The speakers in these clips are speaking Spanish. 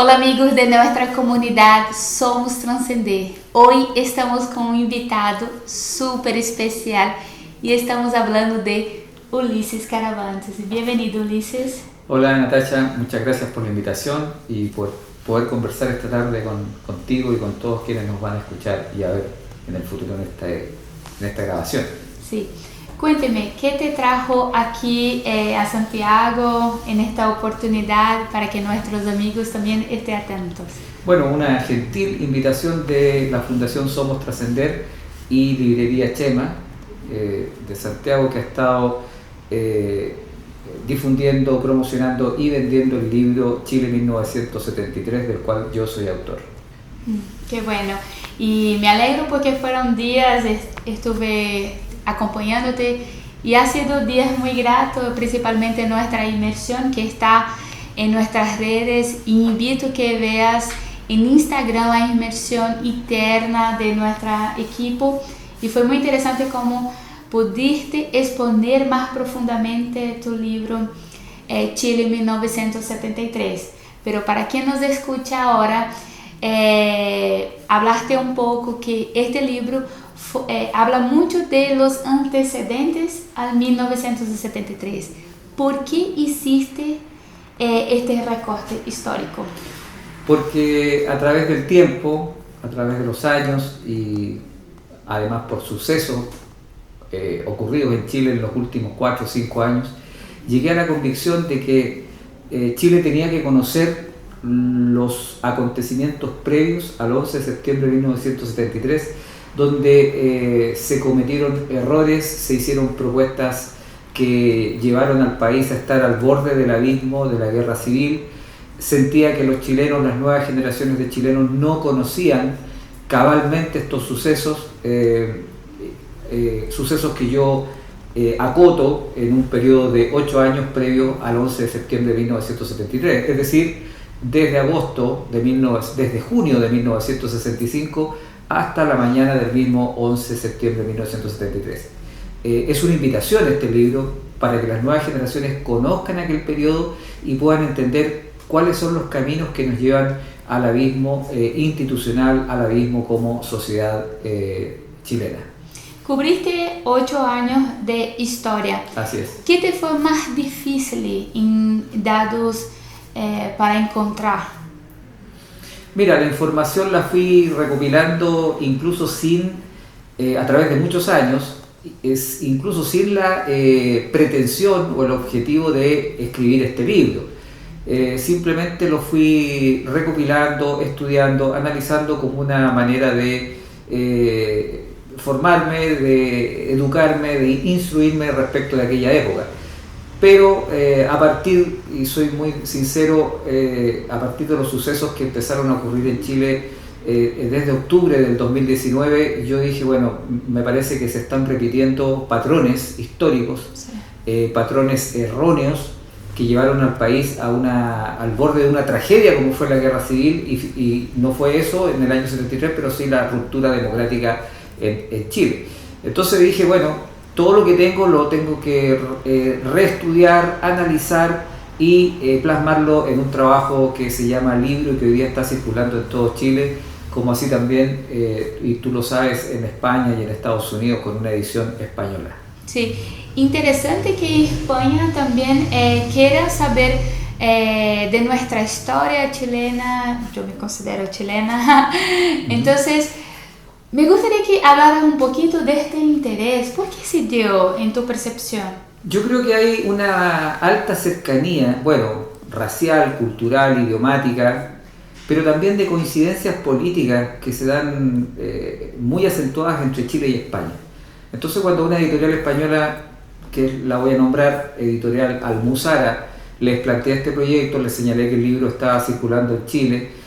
Hola amigos de nuestra comunidad Somos Transcender. Hoy estamos con un invitado súper especial y estamos hablando de Ulises Caravantes. Bienvenido, Ulises. Hola Natasha, muchas gracias por la invitación y por poder conversar esta tarde contigo y con todos quienes nos van a escuchar y a ver en el futuro en esta grabación. Sí. Cuénteme, ¿qué te trajo aquí a Santiago en esta oportunidad para que nuestros amigos también estén atentos? Bueno, una gentil invitación de la Fundación Somos Trascender y Librería Chema de Santiago, que ha estado difundiendo, promocionando y vendiendo el libro Chile 1973, del cual yo soy autor. Qué bueno. Y me alegro porque fueron días, estuve acompañándote y ha sido días muy gratos, principalmente nuestra inmersión que está en nuestras redes. Y invito que veas en Instagram la inmersión interna de nuestro equipo y fue muy interesante cómo pudiste exponer más profundamente tu libro Chile 1973. Pero para quien nos escucha ahora, hablaste un poco que este libro habla mucho de los antecedentes al 1973. ¿Por qué hiciste este recorte histórico? Porque a través del tiempo, a través de los años y además por sucesos ocurridos en Chile en los últimos 4 o 5 años, llegué a la convicción de que Chile tenía que conocer los acontecimientos previos al 11 de septiembre de 1973, donde se cometieron errores, se hicieron propuestas que llevaron al país a estar al borde del abismo de la guerra civil. Sentía que los chilenos, las nuevas generaciones de chilenos, no conocían cabalmente estos sucesos, sucesos que yo acoto en un periodo de 8 años previo al 11 de septiembre de 1973, es decir, desde junio de 1965 hasta la mañana del mismo 11 de septiembre de 1973. Es una invitación este libro para que las nuevas generaciones conozcan aquel periodo y puedan entender cuáles son los caminos que nos llevan al abismo institucional, al abismo como sociedad chilena. Cubriste 8 años de historia. Así es. ¿Qué te fue más difícil en datos para encontrar? Mira, la información la fui recopilando incluso a través de muchos años, incluso sin la pretensión o el objetivo de escribir este libro. Simplemente lo fui recopilando, estudiando, analizando como una manera de formarme, de educarme, de instruirme respecto de aquella época. Pero a partir, y soy muy sincero, a partir de los sucesos que empezaron a ocurrir en Chile desde octubre del 2019, yo dije, bueno, me parece que se están repitiendo patrones históricos, sí. Patrones erróneos que llevaron al país al borde de una tragedia como fue la guerra civil, y no fue eso en el año 73, pero sí la ruptura democrática en Chile. Entonces dije, bueno, todo lo que tengo lo tengo que reestudiar, analizar y plasmarlo en un trabajo que se llama libro y que hoy día está circulando en todo Chile, como así también, y tú lo sabes, en España y en Estados Unidos con una edición española. Sí, interesante que España también quiera saber de nuestra historia chilena. Yo me considero chilena, entonces me gustaría que hablaras un poquito de este interés. ¿Por qué se dio en tu percepción? Yo creo que hay una alta cercanía, bueno, racial, cultural, idiomática, pero también de coincidencias políticas que se dan muy acentuadas entre Chile y España. Entonces, cuando una editorial española, que la voy a nombrar, editorial Almuzara, les planteé este proyecto, les señalé que el libro estaba circulando en Chile,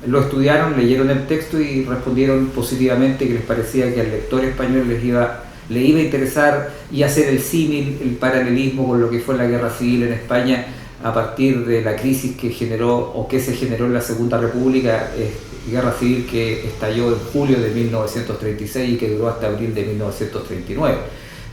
lo estudiaron, leyeron el texto y respondieron positivamente que les parecía que al lector español le iba a interesar y hacer el símil, el paralelismo con lo que fue la guerra civil en España a partir de la crisis que se generó en la Segunda República, guerra civil que estalló en julio de 1936 y que duró hasta abril de 1939.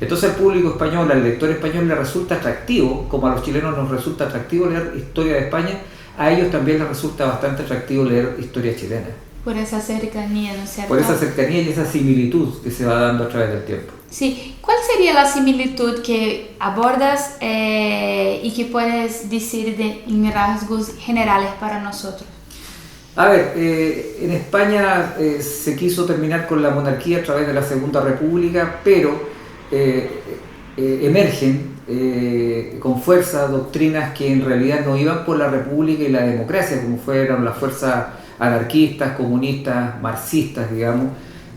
Entonces al público español, al lector español le resulta atractivo, como a los chilenos nos resulta atractivo leer historia de España, a ellos también les resulta bastante atractivo leer historia chilena. Por esa cercanía, ¿no es cierto? Por esa cercanía y esa similitud que se va dando a través del tiempo. Sí, ¿cuál sería la similitud que abordas y que puedes decir en rasgos generales para nosotros? A ver, en España se quiso terminar con la monarquía a través de la Segunda República, pero emergen con fuerza doctrinas que en realidad no iban por la república y la democracia, como fueron las fuerzas anarquistas, comunistas, marxistas, digamos.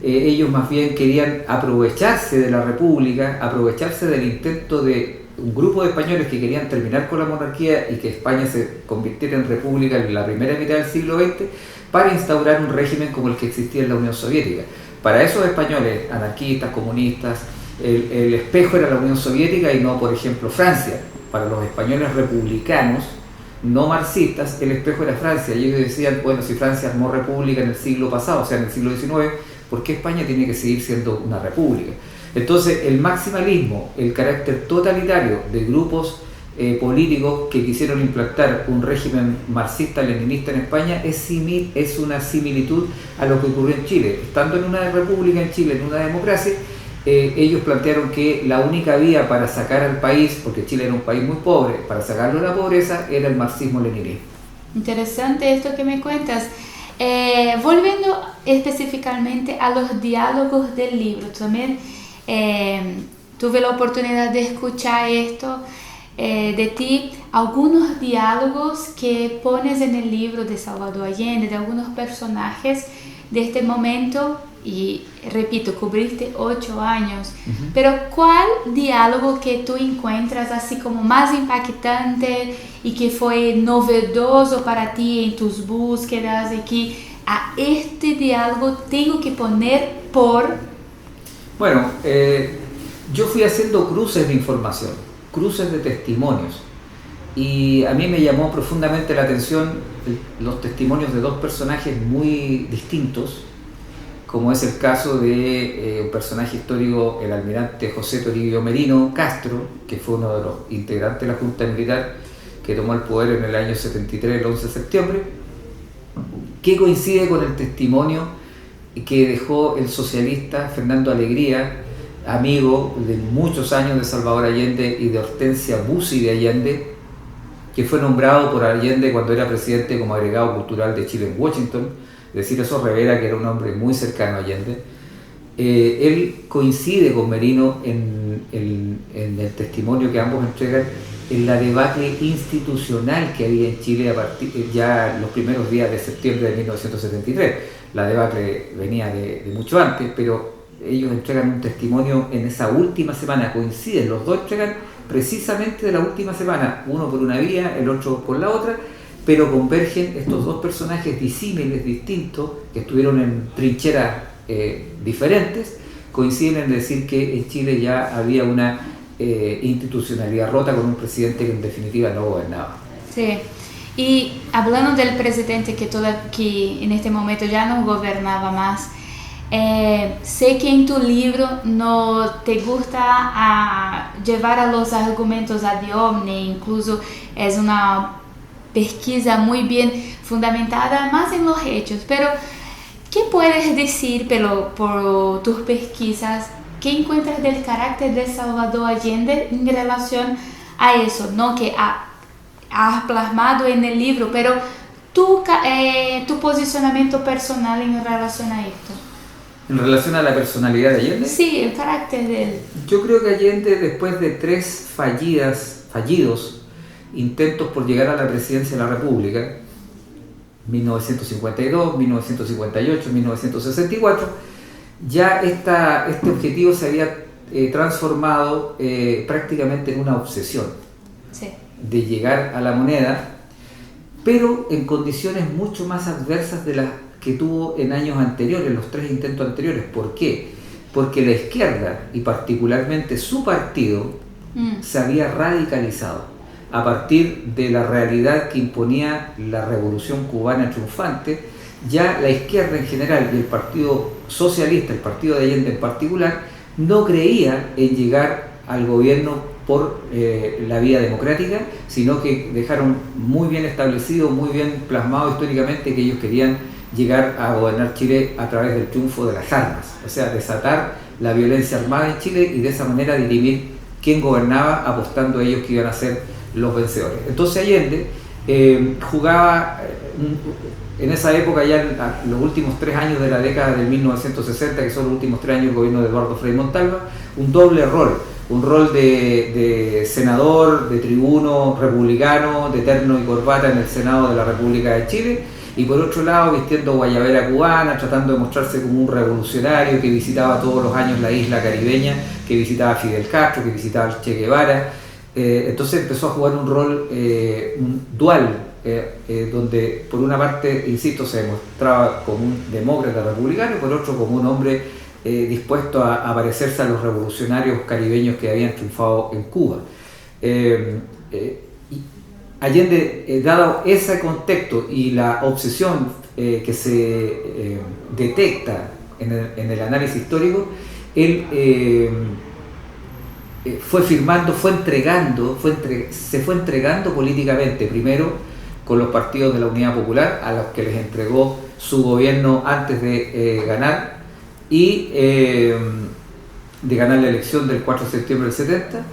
Ellos más bien querían aprovecharse de la república, aprovecharse del intento de un grupo de españoles que querían terminar con la monarquía y que España se convirtiera en república en la primera mitad del siglo XX, para instaurar un régimen como el que existía en la Unión Soviética. Para esos españoles anarquistas, comunistas, el espejo era la Unión Soviética y no, por ejemplo, Francia. Para los españoles republicanos, no marxistas, el espejo era Francia. Y ellos decían, bueno, si Francia armó república en el siglo pasado, o sea, en el siglo XIX, ¿por qué España tiene que seguir siendo una república? Entonces, el maximalismo, el carácter totalitario de grupos políticos que quisieron implantar un régimen marxista-leninista en España es una similitud a lo que ocurrió en Chile. Estando en una república en Chile, en una democracia, ellos plantearon que la única vía para sacar al país, porque Chile era un país muy pobre, para sacarlo de la pobreza, era el marxismo-leninismo. Interesante esto que me cuentas. Volviendo específicamente a los diálogos del libro, también tuve la oportunidad de escuchar esto de ti, algunos diálogos que pones en el libro de Salvador Allende, de algunos personajes de este momento. Y repito, cubriste 8 años, pero ¿cuál diálogo que tú encuentras así como más impactante y que fue novedoso para ti en tus búsquedas y que a este diálogo tengo que poner por...? Bueno, yo fui haciendo cruces de información, cruces de testimonios, y a mí me llamó profundamente la atención los testimonios de dos personajes muy distintos, como es el caso de un personaje histórico, el almirante José Toribio Merino Castro, que fue uno de los integrantes de la Junta Militar que tomó el poder en el año 73, el 11 de septiembre, que coincide con el testimonio que dejó el socialista Fernando Alegría, amigo de muchos años de Salvador Allende y de Hortensia Bussi de Allende, que fue nombrado por Allende cuando era presidente como agregado cultural de Chile en Washington. Es decir, eso revela que era un hombre muy cercano a Allende. Él coincide con Merino en el testimonio que ambos entregan en la debacle institucional que había en Chile a partir ya los primeros días de septiembre de 1973. La debacle venía de mucho antes, pero ellos entregan un testimonio en esa última semana, coinciden, los dos entregan precisamente de la última semana, uno por una vía, el otro por la otra, pero convergen estos dos personajes disímiles, distintos, que estuvieron en trincheras diferentes, coinciden en decir que en Chile ya había una institucionalidad rota con un presidente que en definitiva no gobernaba. Sí, y hablando del presidente que en este momento ya no gobernaba más, sé que en tu libro no te gusta llevar a los argumentos ad hominem, incluso es una pesquisa muy bien fundamentada más en los hechos, pero ¿qué puedes decir por tus pesquisas? ¿Qué encuentras del carácter de Salvador Allende en relación a eso? No que has plasmado en el libro, pero tu posicionamiento personal en relación a esto. ¿En relación a la personalidad de Allende? Sí, el carácter de él. Yo creo que Allende, después de 3 fallidos intentos por llegar a la presidencia de la República, 1952, 1958, 1964, ya este objetivo se había transformado prácticamente en una obsesión, sí, de llegar a la moneda, pero en condiciones mucho más adversas de las que tuvo en años anteriores, los 3 intentos anteriores. ¿Por qué? Porque la izquierda, y particularmente su partido, se había radicalizado a partir de la realidad que imponía la revolución cubana triunfante. Ya la izquierda en general y el Partido Socialista, el partido de Allende en particular, no creía en llegar al gobierno por la vía democrática, sino que dejaron muy bien establecido, muy bien plasmado históricamente que ellos querían llegar a gobernar Chile a través del triunfo de las armas, o sea, desatar la violencia armada en Chile y de esa manera dirimir quién gobernaba, apostando a ellos que iban a ser los vencedores. Entonces Allende jugaba en esa época, ya en los últimos 3 años de la década de 1960, que son los últimos 3 años del gobierno de Eduardo Frei Montalva, un doble rol, un rol de senador, de tribuno republicano, de terno y corbata en el Senado de la República de Chile, y por otro lado vistiendo guayabera cubana, tratando de mostrarse como un revolucionario que visitaba todos los años la isla caribeña, que visitaba a Fidel Castro, que visitaba al Che Guevara. Entonces empezó a jugar un rol dual, donde por una parte, insisto, se demostraba como un demócrata republicano y por otro como un hombre dispuesto a parecerse a los revolucionarios caribeños que habían triunfado en Cuba. Allende, dado ese contexto y la obsesión que se detecta en el análisis histórico, él se fue entregando políticamente, primero con los partidos de la Unidad Popular, a los que les entregó su gobierno antes de ganar y de ganar la elección del 4 de septiembre del 70,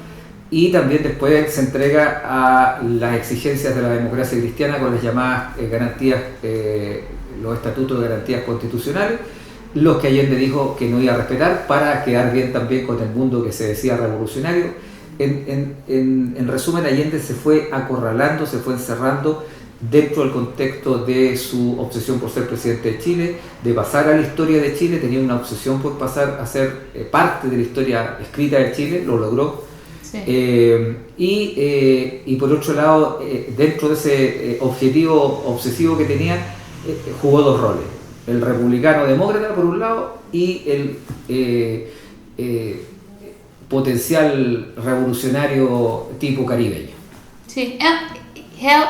y también después se entrega a las exigencias de la democracia cristiana con las llamadas garantías, los estatutos de garantías constitucionales, los que Allende dijo que no iba a respetar para quedar bien también con el mundo que se decía revolucionario. En resumen, Allende se fue acorralando, se fue encerrando dentro del contexto de su obsesión por ser presidente de Chile, de pasar a la historia de Chile. Tenía una obsesión por pasar a ser parte de la historia escrita de Chile, lo logró. Sí. Y por otro lado, dentro de ese objetivo obsesivo que tenía, jugó 2 roles: el republicano demócrata por un lado y el potencial revolucionario tipo caribeño. Sí,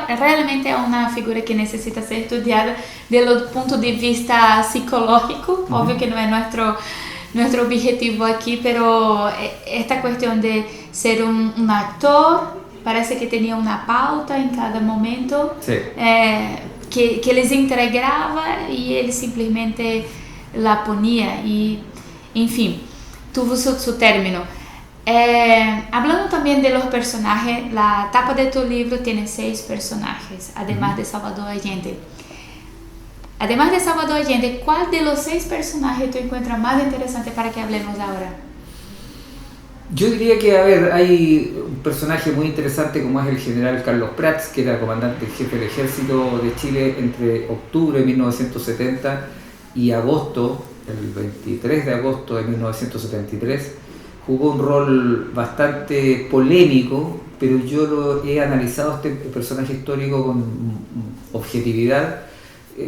realmente es una figura que necesita ser estudiada desde el punto de vista psicológico. Obvio que no es nuestro objetivo aquí, pero esta cuestión de ser un actor, parece que tenía una pauta en cada momento. Sí. Que les entregaba y él simplemente la ponía y, en fin, tuvo su término. Hablando también de los personajes, la tapa de tu libro tiene 6 personajes, además de Salvador Allende. Además de Salvador Allende, ¿cuál de los 6 personajes tú encuentras más interesante para que hablemos ahora? Yo diría que, hay un personaje muy interesante como es el general Carlos Prats, que era comandante en jefe del ejército de Chile entre octubre de 1970 y agosto, el 23 de agosto de 1973. Jugó un rol bastante polémico, pero yo lo he analizado este personaje histórico con objetividad.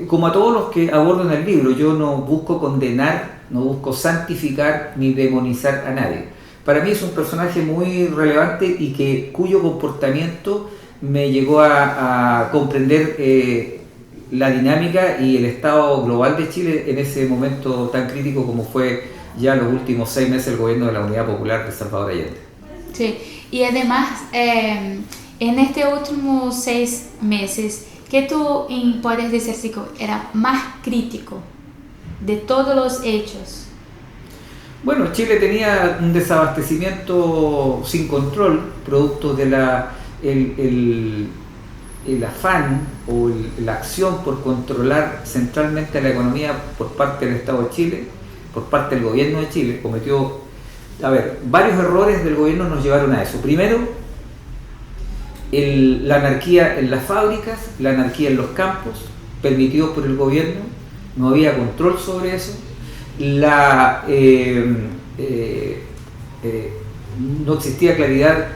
Como a todos los que abordo en el libro, yo no busco condenar, no busco santificar ni demonizar a nadie. Para mí es un personaje muy relevante y cuyo comportamiento me llegó a comprender la dinámica y el estado global de Chile en ese momento tan crítico como fue ya los últimos 6 meses el gobierno de la Unidad Popular de Salvador Allende. Sí, y además en estos últimos 6 meses, ¿qué tú puedes decir si era más crítico de todos los hechos? Bueno, Chile tenía un desabastecimiento sin control, producto de el afán o la acción por controlar centralmente la economía por parte del Estado de Chile, por parte del gobierno de Chile. Cometió, varios errores del gobierno nos llevaron a eso. Primero, la anarquía en las fábricas, la anarquía en los campos, permitidos por el gobierno, no había control sobre eso. No existía claridad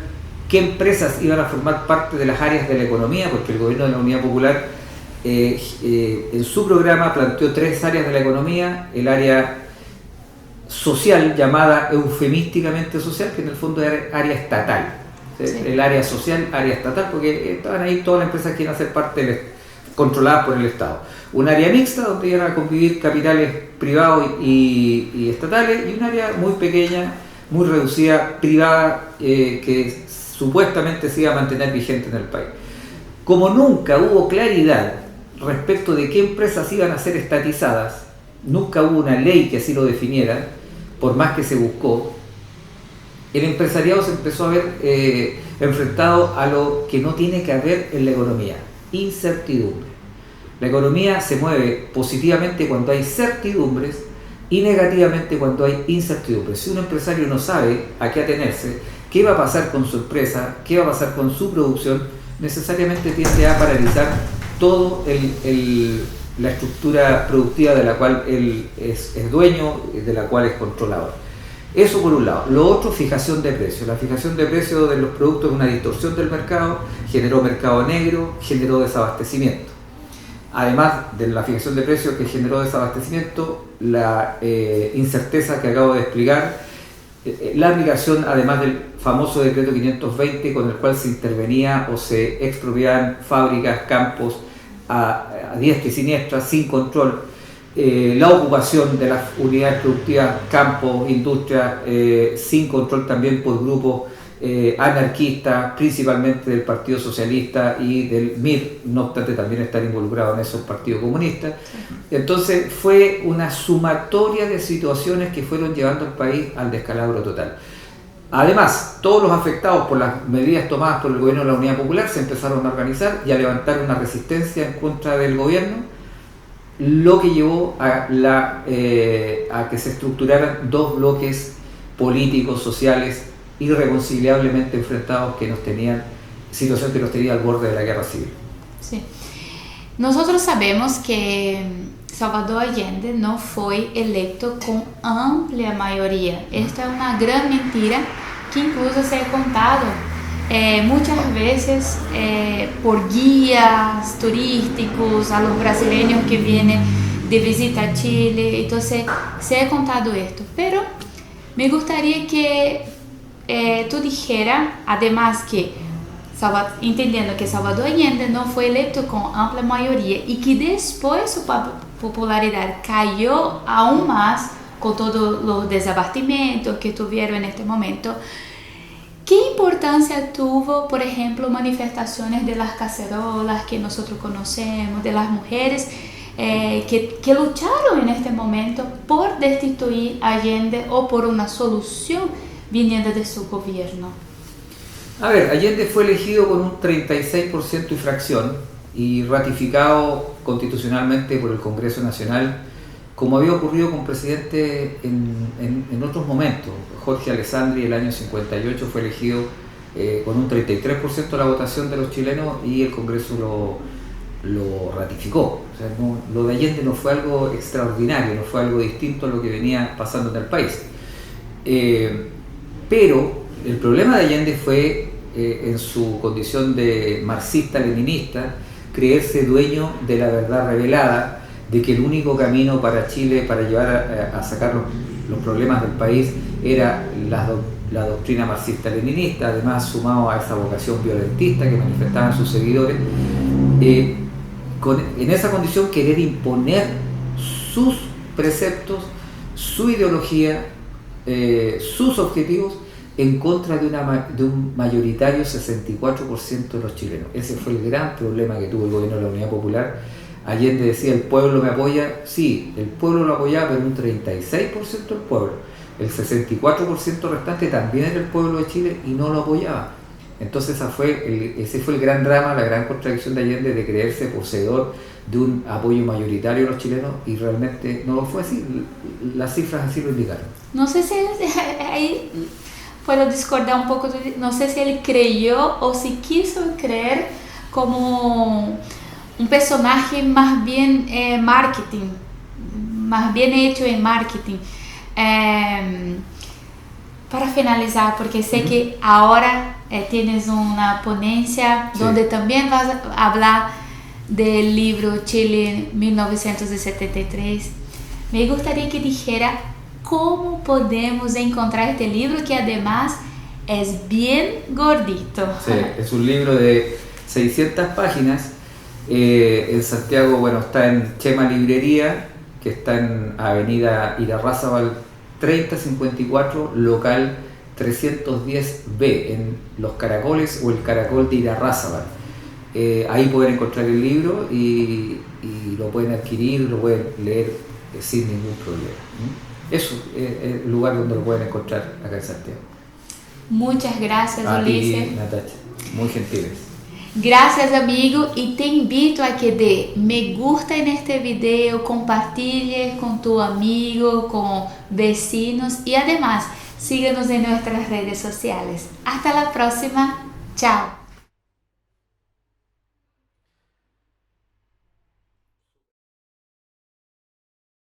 qué empresas iban a formar parte de las áreas de la economía, porque el gobierno de la Unidad Popular en su programa planteó 3 áreas de la economía: el área social, llamada eufemísticamente social, que en el fondo era área estatal. Sí. El área social, área estatal, porque estaban ahí todas las empresas que iban a ser controladas por el Estado. Un área mixta, donde iban a convivir capitales privados y estatales, y un área muy pequeña muy reducida, privada, que supuestamente se iba a mantener vigente en el país. Como nunca hubo claridad respecto de qué empresas iban a ser estatizadas, nunca hubo una ley que así lo definiera, por más que se buscó, el empresariado se empezó a ver enfrentado a lo que no tiene que haber en la economía: incertidumbre. La economía se mueve positivamente cuando hay certidumbres y negativamente cuando hay incertidumbre. Si un empresario no sabe a qué atenerse, qué va a pasar con su empresa, qué va a pasar con su producción, necesariamente tiende a paralizar todo la estructura productiva de la cual él es dueño, de la cual es controlador. Eso por un lado. Lo otro, fijación de precios. La fijación de precios de los productos es una distorsión del mercado, generó mercado negro, generó desabastecimiento. Además de la fijación de precios que generó desabastecimiento, la incerteza que acabo de explicar, la aplicación además del famoso decreto 520 con el cual se intervenía o se expropiaban fábricas, campos a diestra y siniestra sin control, la ocupación de las unidades productivas, campos, industrias, sin control también por grupos anarquistas, principalmente del Partido Socialista y del MIR, no obstante también estar involucrado en esos partidos comunistas. Entonces fue una sumatoria de situaciones que fueron llevando al país al descalabro total. Además, todos los afectados por las medidas tomadas por el gobierno de la Unidad Popular se empezaron a organizar y a levantar una resistencia en contra del gobierno, lo que llevó a que se estructuraran dos bloques políticos, sociales, irreconciliablemente enfrentados, situación que nos tenía al borde de la guerra civil. Sí. Nosotros sabemos que Salvador Allende no fue electo con amplia mayoría. Esta es una gran mentira que incluso se ha contado muchas veces por guías turísticos a los brasileños que vienen de visita a Chile. Entonces se ha contado esto, pero me gustaría que tú dijeras, además que entendiendo que Salvador Allende no fue electo con amplia mayoría y que después su popularidad cayó aún más con todos los desabastimientos que tuvieron en este momento. ¿Qué importancia tuvo, por ejemplo, manifestaciones de las cacerolas que nosotros conocemos, de las mujeres que lucharon en este momento por destituir a Allende o por una solución viniendo de su gobierno? A ver, Allende fue elegido con un 36% y fracción y ratificado constitucionalmente por el Congreso Nacional, como había ocurrido con presidentes en otros momentos. Jorge Alessandri el año 58 fue elegido con un 33% de la votación de los chilenos y el Congreso lo ratificó. O sea, lo de Allende no fue algo extraordinario, no fue algo distinto a lo que venía pasando en el país. Pero el problema de Allende fue, en su condición de marxista-leninista, creerse dueño de la verdad revelada, de que el único camino para Chile para llevar a sacar los problemas del país era la doctrina marxista-leninista, además sumado a esa vocación violentista que manifestaban sus seguidores. En esa condición, querer imponer sus preceptos, su ideología, sus objetivos en contra de un mayoritario 64% de los chilenos. Ese fue el gran problema que tuvo el gobierno de la Unidad Popular. Allende decía: el pueblo me apoya. Sí, el pueblo lo apoyaba, pero un 36% del pueblo. El 64% restante también era el pueblo de Chile y no lo apoyaba. Entonces ese fue el gran drama, la gran contradicción de Allende, de creerse poseedor de un apoyo mayoritario de los chilenos, y realmente no lo fue así. Las cifras así lo indicaron. No sé si ahí puedo discordar un poco, no sé si él creyó o si quiso creer como un personaje más bien marketing, más bien hecho en marketing. Para finalizar, porque sé que ahora tienes una ponencia donde también vas a hablar del libro Chile 1973. Me gustaría que dijera cómo podemos encontrar este libro, que además es bien gordito. Sí, es un libro de 600 páginas. En Santiago, está en Chema Librería, que está en Avenida Irarrázaval 3054, local 310B, en Los Caracoles o el Caracol de Irarrázaval. Ahí pueden encontrar el libro y lo pueden adquirir, lo pueden leer sin ningún problema. Eso es el lugar donde lo pueden encontrar acá en Santiago. Muchas gracias, a Ulises. ti, Natacha, muy gentiles. Gracias, amigo, y te invito a que dé me gusta en este video, compartilles con tu amigo, con vecinos y además síguenos en nuestras redes sociales. Hasta la próxima. Chao.